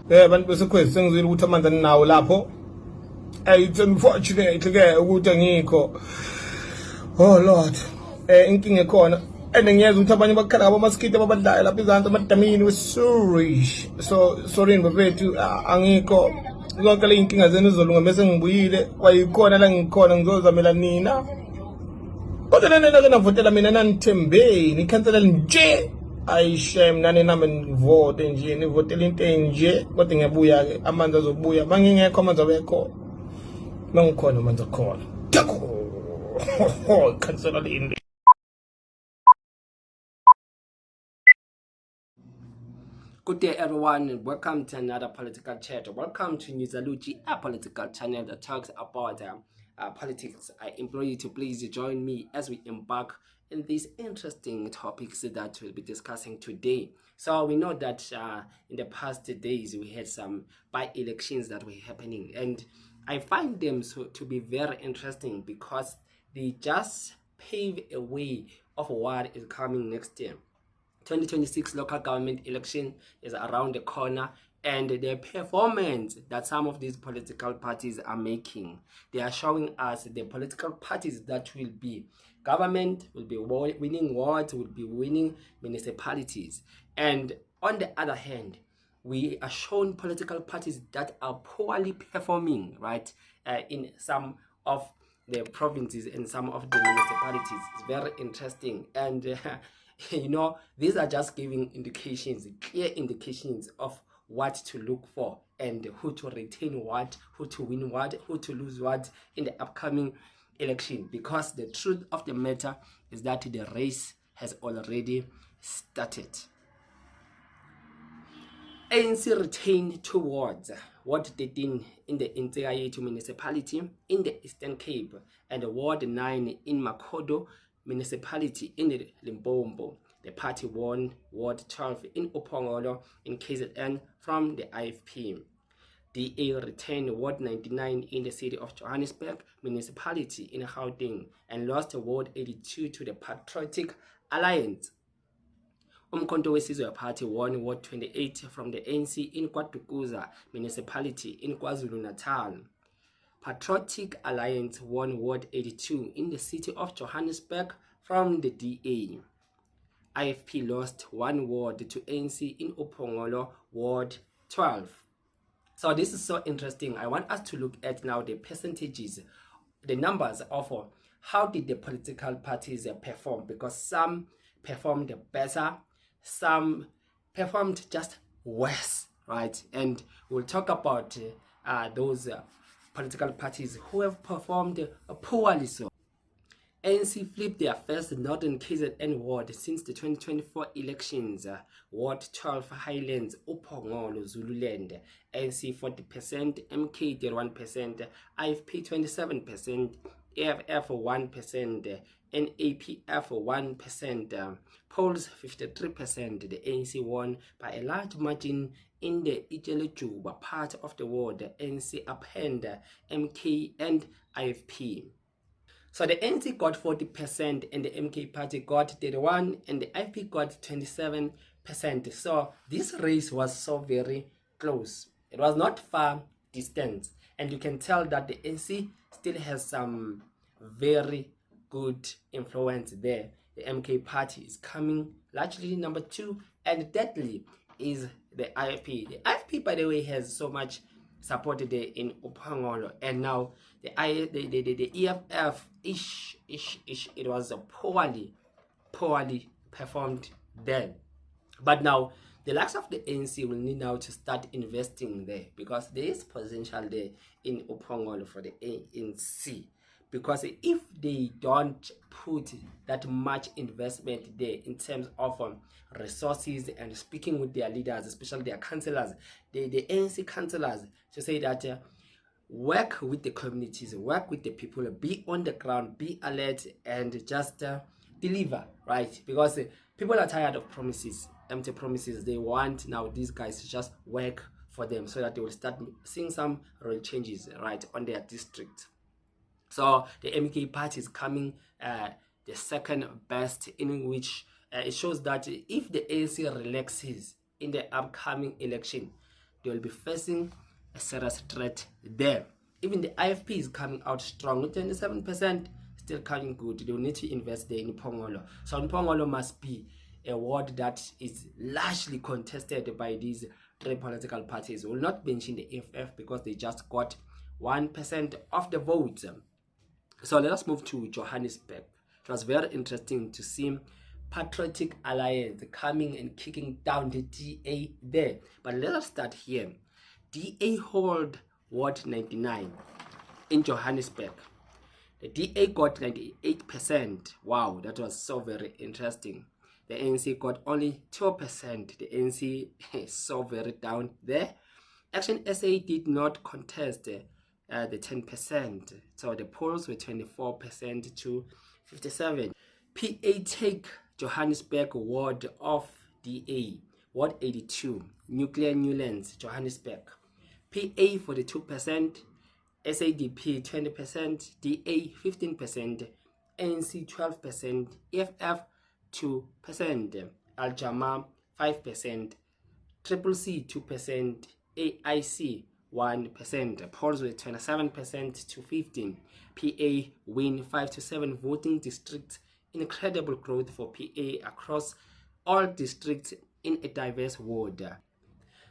Bantu besekhwezi sengizwile ukuthi amanzi aninawo lapho. It's unfortunate-ke ukuthi angikho. Oh Lord. Inkinga ekhona. And ngiyeza ukuthi abanye bakhala abamaskito ababadlayo lapha izansi amadamini we sorry mfethu angikho. Zonke le inkinga zenu izolunga bese ngibuyile kwayikhona la ngikhona ngizozamela nina. Kodwa nena navotela mina nanithembeni ikhansela nje. Ayishem nani nami ngivote nje nivotela into enje kodwa ngiyabuya ke amanzi azobuya mangingekho amanzi abekho mangikhona amanzi akhona takho ikhansela lini. Good day, everyone. Welcome to another political chat. Welcome to Newsaluchi, a political channel that talks about politics. I implore you to please join me as we embark in these interesting topics that we'll be discussing today. So we know that in the past days we had some by-elections that were happening, and I find them to be very interesting because they just pave a way of what is coming next year. 2026 local government election is around the corner, and the performance that some of these political parties are making, they are showing us the political parties that will be government, will be winning wards, will be winning municipalities. And on the other hand, we are shown political parties that are poorly performing, right, in some of the provinces and some of the municipalities. It's very interesting. And you know, these are just giving indications, clear indications of what to look for and who to retain what, who to win what, who to lose what in the upcoming election. Because the truth of the matter is that the race has already started. ANC retained 2 wards, Ward 13 in the Ntshiayetu municipality in the Eastern Cape and Ward 9 in Makodo municipality in Limpopo. The party won Ward 12 in Upongolo in KZN from the IFP. DA retained Ward 99 in the city of Johannesburg municipality in Gauteng and lost Ward 82 to the Patriotic Alliance. Umkhonto weSizwe Party won Ward 28 from the ANC in KwaDukuza municipality in KwaZulu-Natal. Patriotic Alliance won Ward 82 in the city of Johannesburg from the DA. IFP lost 1 ward to ANC in Upongolo, Ward 12. So this is so interesting. I want us to look at now the percentages, the numbers of how did the political parties perform, because some performed better, some performed just worse, right? And we'll talk about those political parties who have performed poorly. So ANC flipped their first Northern KZN ward since the 2024 elections. Ward 12 Highlands, Upongolo, Zululand. ANC 40%, MK 31%, IFP 27%, AFF 1%, NAPF 1%, polls 53%. The ANC won by a large margin in the Ijelejuba part of the ward. ANC upheld MK and IFP. So the ANC got 40% and the MK party got 31% and the IFP got 27%. So this race was so very close. It was not far distance, and you can tell that the ANC still has some very good influence there. The MK party is coming largely number 2, and thirdly is the IFP. The IFP, by the way, has so much supported there in Upongolo, and now the EFF it was a poorly performed then. But now the likes of the ANC will need now to start investing there, because there is potential there in Upongolo for the ANC. Because if they don't put that much investment there in terms of resources and speaking with their leaders, especially their councillors, the ANC councillors, to say that work with the communities, work with the people, be on the ground, be alert, and just deliver, right? Because people are tired of promises, empty promises. They want now these guys to just work for them so that they will start seeing some real changes, right, on their district. So the MK party is coming the second best, in which it shows that if the ANC relaxes in the upcoming election, they will be facing a serious threat there. Even the IFP is coming out strong with 27%, still coming good. They will need to invest there in Mpongolo. So Mpongolo must be a ward that is largely contested by these three political parties. We will not mention the EFF because they just got 1% of the votes. So let us move to Johannesburg. It was very interesting to see Patriotic Alliance coming and kicking down the DA there. But let us start here. DA hold Ward 99 in Johannesburg. The DA got 98%. Wow, that was so very interesting. The ANC got only 2%. The ANC is so very down there. Action SA did not contest the 10%. So the polls were 24% to 57%. PA take Johannesburg ward of DA. Ward 82. Nuclear Newlands, Johannesburg. PA 42%. SADP 20%. DA 15%. ANC 12%. EFF 2%. Al-Jama 5%. Triple C 2%. AIC 1%. Polls were 27% to 15%. PA win 5 to 7 voting districts. Incredible growth for PA across all districts in a diverse ward.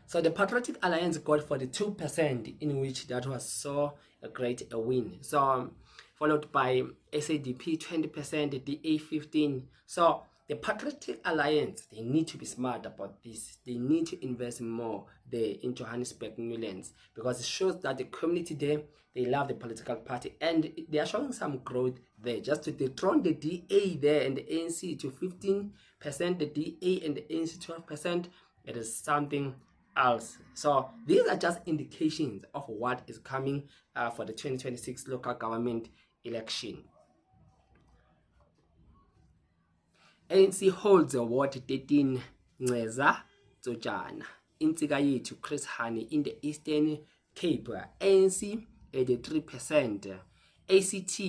So the Patriotic Alliance got 42%, in which that was so great a win. So followed by SADP 20%, DA 15%. So the Patriotic Alliance, they need to be smart about this. They need to invest more there in Johannesburg Newlands, because it shows that the community there, they love the political party, and they are showing some growth there. Just to dethrone the DA there and the ANC to 15%, the DA and the ANC 12%, it is something else. So these are just indications of what is coming for the 2026 local government election. ANC holds Ward 13 Nceza Tsotjana Insika Yethu Chris Hani in the Eastern Cape. ANC 83%, ACT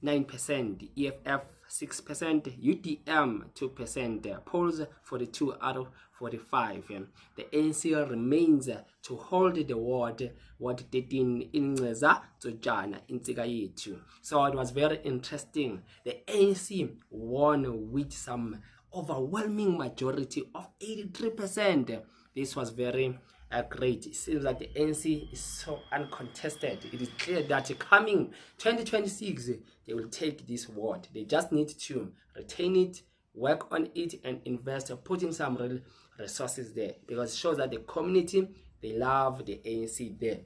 9%, EFF 6%, UDM 2%, polls 42 out of 45. The ANC remains to hold the ward 13 in Nceza Tsotjana Insika Yethu. So it was very interesting. The ANC won with some overwhelming majority of 83%. This was very great. It seems like the ANC is so uncontested. It is clear that coming 2026, they will take this ward. They just need to retain it, work on it, and invest, putting some real resources there, because it shows that the community, they love the ANC there.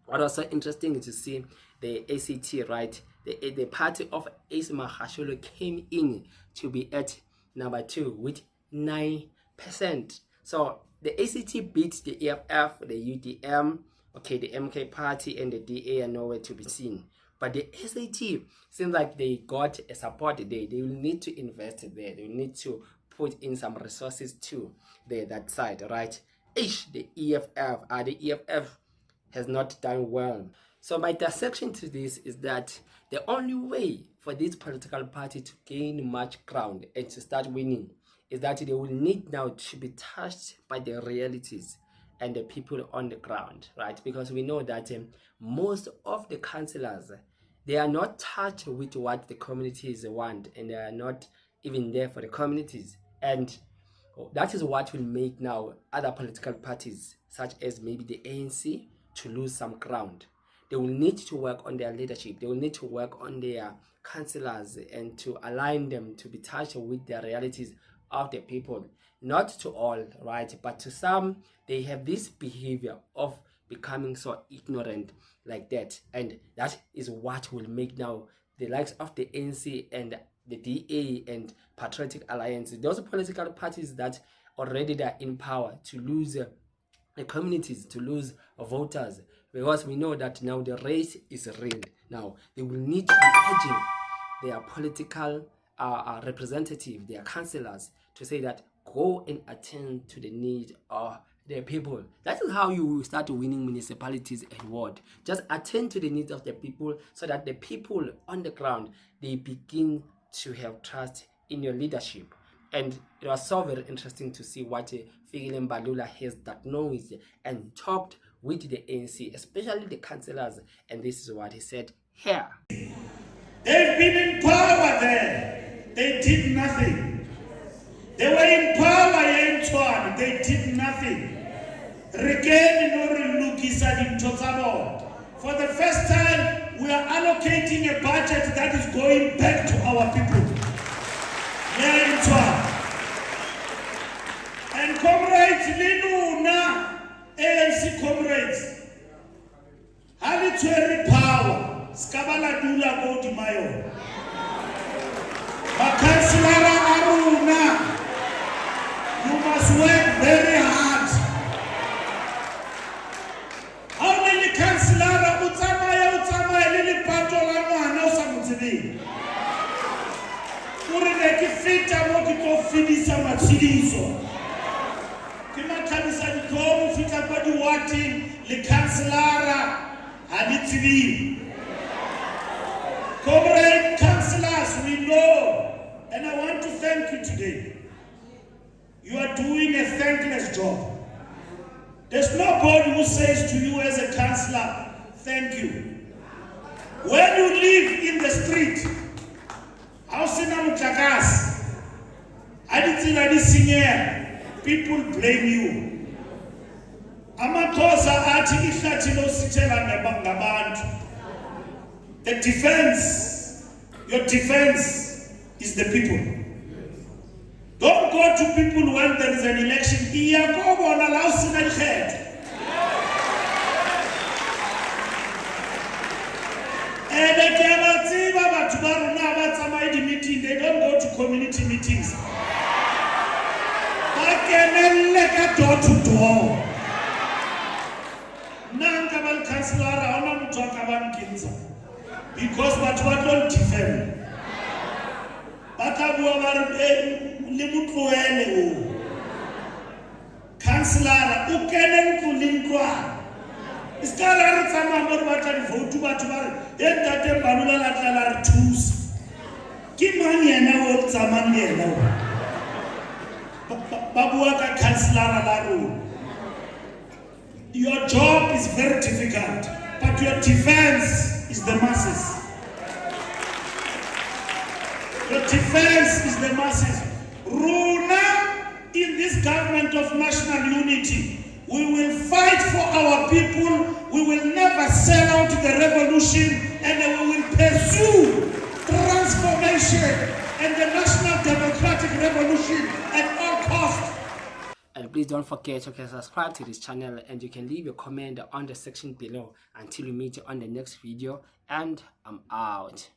What was so interesting is to see the ACT, right? The party of Ace Magashule came in to be at number 2 with 9%. So the ACT beat the EFF, the UDM, okay, the MK party and the DA are nowhere to be seen. But the SAT seems like they got a support there. They will need to invest there. They will need to put in some resources too there, that side, right? The EFF has not done well. So my dissection to this is that the only way for this political party to gain much ground and to start winning is that they will need now to be touched by the realities and the people on the ground, right? Because we know that most of the councillors, they are not touched with what the communities want, and they are not even there for the communities. And that is what will make now other political parties, such as maybe the ANC, to lose some ground. They will need to work on their leadership. They will need to work on their councillors and to align them to be touched with the realities of the people. Not to all, right? But to some, they have this behavior of becoming so ignorant like that. And that is what will make now the likes of the ANC and the DA and Patriotic Alliance, those political parties that already are in power, to lose the communities, to lose voters, because we know that now the race is real. Now they will need to be urging their political representative, their councillors, to say that go and attend to the need of the people. That is how you start winning municipalities and ward. Just attend to the needs of the people, so that the people on the ground, they begin to have trust in your leadership. And it was so very interesting to see what Fikile Mbalula has diagnosed and talked with the ANC, especially the councillors, and this is what he said here. They've been in power there. They did nothing. They were in power in Tshwane. They did nothing. For the first time, we are allocating a budget that is going back to our people. Here in Tshwane. And comrades, Linuna, ANC comrades, Halitweri power, Skabala Dula Bodi Mayo. Councillor Aruna, you must work very hard. How many councillor Utsamaya Lili Patola Nosa Mutibi? Uri neki fita mokito fidisa matsilizo. Kima kanisa dikomu fita kwa diwati li councillor Haditibi. Comrade councillors, we know. And I want to thank you today. You are doing a thankless job. There's nobody who says to you as a councillor, thank you. When you live in the street, people blame you. The defense, your defense, is the people. Don't go to people when there is an election. They don't go to community meetings. Door to door. Because what don't defend. Councillor, ukenen kulindwa. Iskala ritsama mori batla vote batho entate Mbalula la tla re thusa. Ke mang yena o tsamang yena o? Ba bua ka councillor la rona. Your job is very difficult, but your defense is the masses. Your defense is the masses. Runa, in this government of national unity, we will fight for our people. We will never sell out the revolution, and we will pursue transformation and the national democratic revolution at all costs. And please don't forget to subscribe to this channel, and you can leave your comment on the section below. Until we meet on the next video, and I'm out.